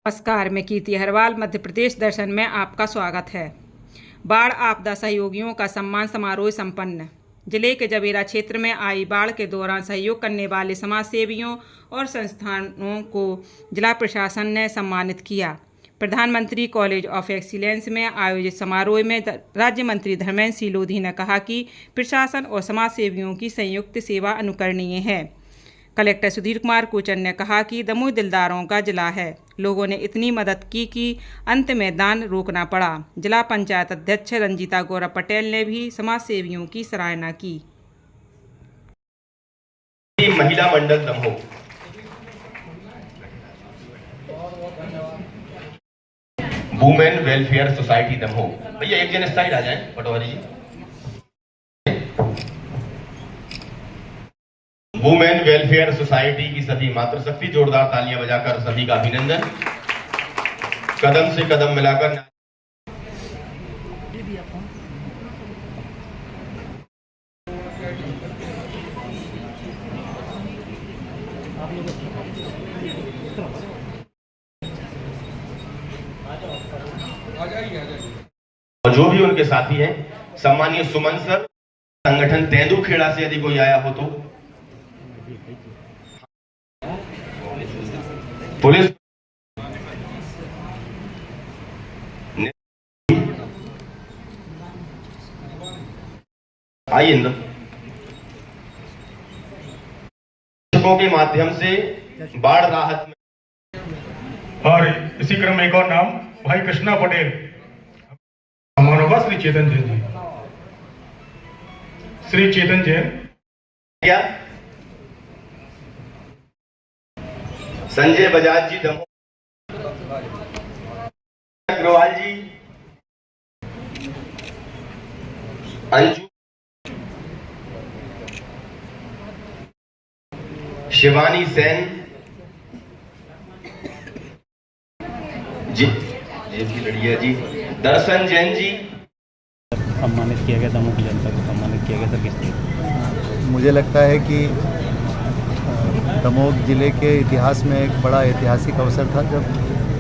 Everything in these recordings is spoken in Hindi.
नमस्कार, मैं कीर्ति हरवाल मध्य प्रदेश दर्शन में आपका स्वागत है। बाढ़ आपदा सहयोगियों का सम्मान समारोह संपन्न। जिले के जबेरा क्षेत्र में आई बाढ़ के दौरान सहयोग करने वाले समाज सेवियों और संस्थानों को जिला प्रशासन ने सम्मानित किया। प्रधानमंत्री कॉलेज ऑफ एक्सीलेंस में आयोजित समारोह में राज्य मंत्री धर्मेंद्र सिंह लोधी ने कहा कि प्रशासन और समाज सेवियों की संयुक्त सेवा अनुकरणीय है। कलेक्टर सुधीर कुमार कोचर ने कहा कि दमोह दिलदारों का जिला है। लोगों ने इतनी मदद की कि अंत में दान रोकना पड़ा। जिला पंचायत अध्यक्ष रंजीता गौरव पटेल ने भी समाज सेवियों की सराहना की। महिला मंडल Damoh, women welfare society Damoh, भैया एक जन इस साइड आ जाएं, पटवारी जी। वुमेन वेलफेयर सोसाइटी की सभी मातृशक्ति, जोरदार तालियां बजाकर सभी का अभिनंदन। कदम से कदम मिलाकर और जो भी उनके साथी हैं, सम्मानीय सुमन सर, संगठन तेंदुखेड़ा से यदि कोई आया हो तो पुलिस आइए अंदर। के माध्यम से बाढ़ राहत में और इसी क्रम में एक और नाम भाई कृष्णा पटेल, हमारा होगा श्री चेतन जैन जी, श्री चेतन जैन। क्या संजय बजाज जी दमोह, अग्रवाल जी, अंजू, शिवानी सेन जी, लड़िया जी, दर्शन जैन जी। सम्मानित किया गया, दमोह की जनता को सम्मानित किया गया। किस लिए? मुझे लगता है कि दमोह जिले के इतिहास में एक बड़ा ऐतिहासिक अवसर था जब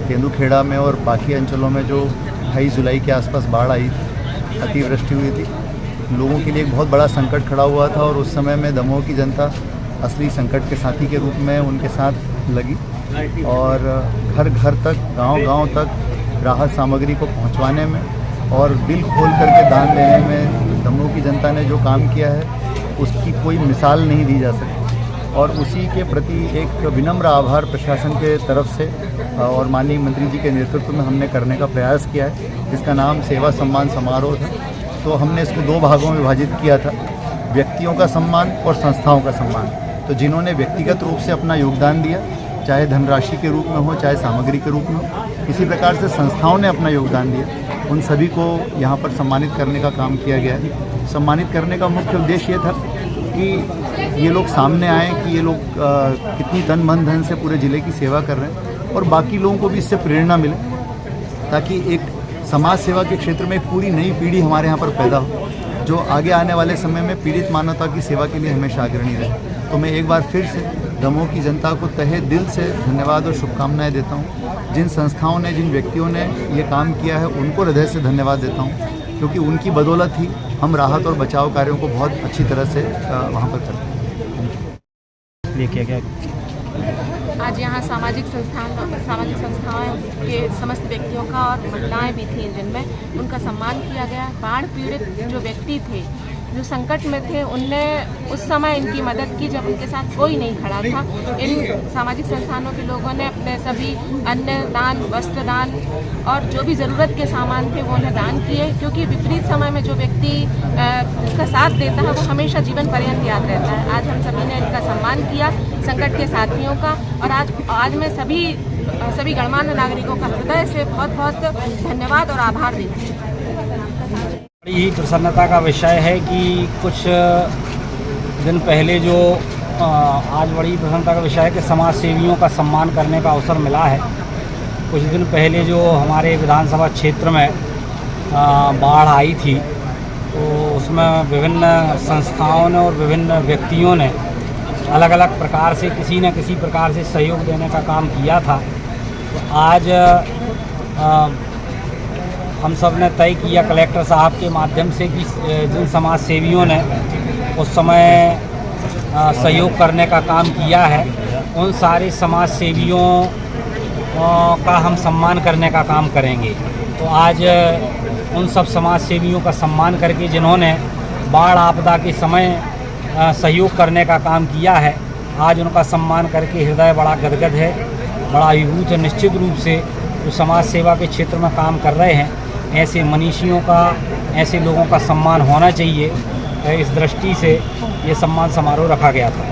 तेंदुखेड़ा में और बाकी अंचलों में जो 28 जुलाई के आसपास बाढ़ आई थी, अतिवृष्टि हुई थी। लोगों के लिए एक बहुत बड़ा संकट खड़ा हुआ था और उस समय में दमोह की जनता असली संकट के साथी के रूप में उनके साथ लगी और घर घर तक, गांव-गांव तक राहत सामग्री को पहुंचवाने में और दिल खोल करके दान देने में दमोह की जनता ने जो काम किया है उसकी कोई मिसाल नहीं दी जा सकती। और उसी के प्रति एक विनम्र आभार प्रशासन के तरफ से और माननीय मंत्री जी के नेतृत्व में हमने करने का प्रयास किया है, जिसका नाम सेवा सम्मान समारोह था। तो हमने इसको 2 भागों में विभाजित किया था, व्यक्तियों का सम्मान और संस्थाओं का सम्मान। तो जिन्होंने व्यक्तिगत रूप से अपना योगदान दिया, चाहे धनराशि के रूप में हो, चाहे सामग्री के रूप में हो, इसी प्रकार से संस्थाओं ने अपना योगदान दिया, उन सभी को यहाँ पर सम्मानित करने का काम किया गया है। सम्मानित करने का मुख्य उद्देश्य ये था कि ये लोग सामने आएँ कि ये लोग कितनी तन मन धन से पूरे ज़िले की सेवा कर रहे हैं और बाकी लोगों को भी इससे प्रेरणा मिले, ताकि एक समाज सेवा के क्षेत्र में एक पूरी नई पीढ़ी हमारे यहाँ पर पैदा हो, जो आगे आने वाले समय में पीड़ित मानवता की सेवा के लिए हमेशा अग्रणी रहे। तो मैं एक बार फिर से दमोह की जनता को तहे दिल से धन्यवाद और शुभकामनाएं देता हूँ। जिन संस्थाओं ने, जिन व्यक्तियों ने ये काम किया है, उनको हृदय से धन्यवाद देता हूँ, क्योंकि उनकी बदौलत ही हम राहत और बचाव कार्यों को बहुत अच्छी तरह से वहाँ पर करते हैं। किया गया आज यहाँ सामाजिक संस्थाओं के समस्त व्यक्तियों का और महिलाएं भी थीं, जिनमें उनका सम्मान किया गया। बाढ़ पीड़ित जो व्यक्ति थे, जो संकट में थे, उनने उस समय इनकी मदद की जब उनके साथ कोई नहीं खड़ा था। इन सामाजिक संस्थानों के लोगों ने अपने सभी अन्न दान, वस्त्र दान और जो भी ज़रूरत के सामान थे वो उन्हें दान किए, क्योंकि विपरीत समय में जो व्यक्ति इसका साथ देता है वो हमेशा जीवन पर्यंत याद रहता है। आज हम सभी ने इनका सम्मान किया, संकट के साथियों का, और आज मैं सभी गणमान्य नागरिकों का हृदय से बहुत बहुत धन्यवाद और आभार देती हूँ। बड़ी प्रसन्नता का विषय है कि कुछ दिन पहले जो आज बड़ी प्रसन्नता का विषय है कि समाज सेवियों का सम्मान करने का अवसर मिला है। कुछ दिन पहले जो हमारे विधानसभा क्षेत्र में बाढ़ आई थी, तो उसमें विभिन्न संस्थाओं ने और विभिन्न व्यक्तियों ने अलग अलग प्रकार से किसी न किसी प्रकार से सहयोग देने का काम किया था। तो आज हम सब ने तय किया कलेक्टर साहब के माध्यम से कि जिन समाज सेवियों ने उस समय सहयोग करने का काम किया है, उन सारे समाज सेवियों का हम सम्मान करने का काम करेंगे। तो आज उन सब समाज सेवियों का सम्मान करके जिन्होंने बाढ़ आपदा के समय सहयोग करने का काम किया है, आज उनका सम्मान करके हृदय बड़ा गदगद है, बड़ा अभिभूत है। निश्चित रूप से जो समाज सेवा के क्षेत्र में काम कर रहे हैं, ऐसे मनीषियों का, ऐसे लोगों का सम्मान होना चाहिए। इस दृष्टि से ये सम्मान समारोह रखा गया था।